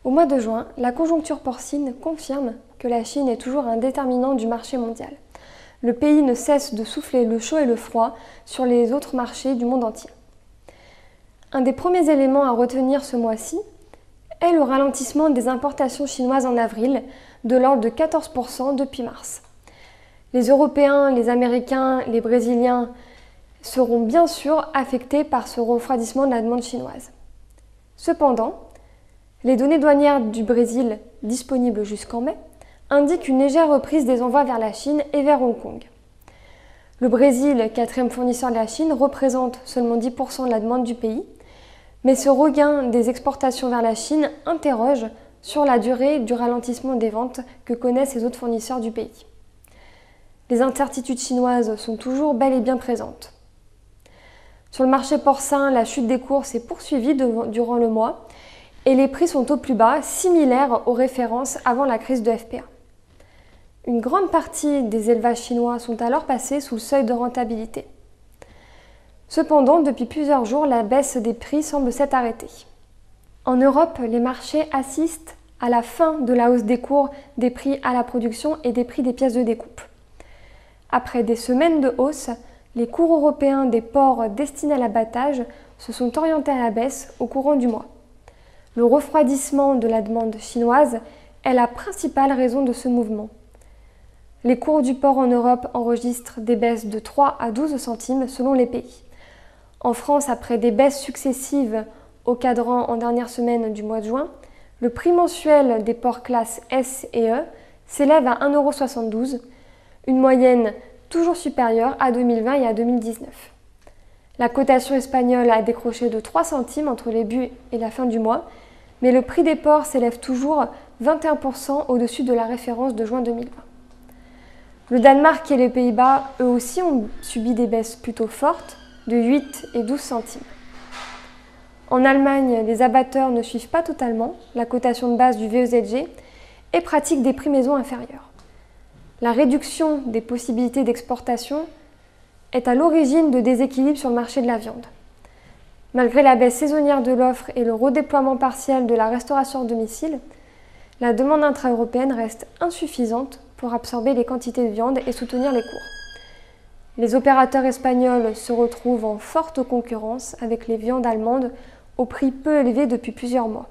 Au mois de juin, la conjoncture porcine confirme que la Chine est toujours un déterminant du marché mondial. Le pays ne cesse de souffler le chaud et le froid sur les autres marchés du monde entier. Un des premiers éléments à retenir ce mois-ci est le ralentissement des importations chinoises en avril, de l'ordre de 14% depuis mars. Les Européens, les Américains, les Brésiliens seront bien sûr affectés par ce refroidissement de la demande chinoise. Cependant, les données douanières du Brésil, disponibles jusqu'en mai, indiquent une légère reprise des envois vers la Chine et vers Hong Kong. Le Brésil, quatrième fournisseur de la Chine, représente seulement 10% de la demande du pays, mais ce regain des exportations vers la Chine interroge sur la durée du ralentissement des ventes que connaissent les autres fournisseurs du pays. Les incertitudes chinoises sont toujours bel et bien présentes. Sur le marché porcin, la chute des cours s'est poursuivie durant le mois et les prix sont au plus bas, similaires aux références avant la crise de FPA. Une grande partie des élevages chinois sont alors passés sous le seuil de rentabilité. Cependant, depuis plusieurs jours, la baisse des prix semble s'être arrêtée. En Europe, les marchés assistent à la fin de la hausse des cours des prix à la production et des prix des pièces de découpe. Après des semaines de hausse, les cours européens des porcs destinés à l'abattage se sont orientés à la baisse au courant du mois. Le refroidissement de la demande chinoise est la principale raison de ce mouvement. Les cours du porc en Europe enregistrent des baisses de 3 à 12 centimes selon les pays. En France, après des baisses successives au cadran en dernière semaine du mois de juin, le prix mensuel des porcs classe S et E s'élève à 1,72 €, une moyenne toujours supérieure à 2020 et à 2019. La cotation espagnole a décroché de 3 centimes entre le début et la fin du mois, mais le prix des porcs s'élève toujours 21% au-dessus de la référence de juin 2020. Le Danemark et les Pays-Bas, eux aussi, ont subi des baisses plutôt fortes, de 8 et 12 centimes. En Allemagne, les abatteurs ne suivent pas totalement la cotation de base du VEZG et pratiquent des prix maison inférieurs. La réduction des possibilités d'exportation est à l'origine de déséquilibres sur le marché de la viande. Malgré la baisse saisonnière de l'offre et le redéploiement partiel de la restauration à domicile, la demande intra-européenne reste insuffisante pour absorber les quantités de viande et soutenir les cours. Les opérateurs espagnols se retrouvent en forte concurrence avec les viandes allemandes au prix peu élevé depuis plusieurs mois.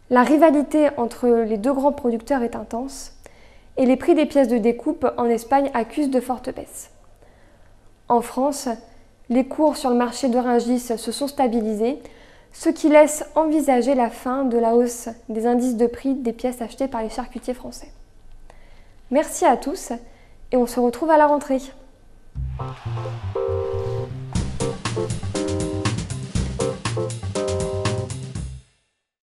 La rivalité entre les deux grands producteurs est intense et les prix des pièces de découpe en Espagne accusent de fortes baisses. En France, les cours sur le marché de Rungis se sont stabilisés, ce qui laisse envisager la fin de la hausse des indices de prix des pièces achetées par les charcutiers français. Merci à tous et on se retrouve à la rentrée.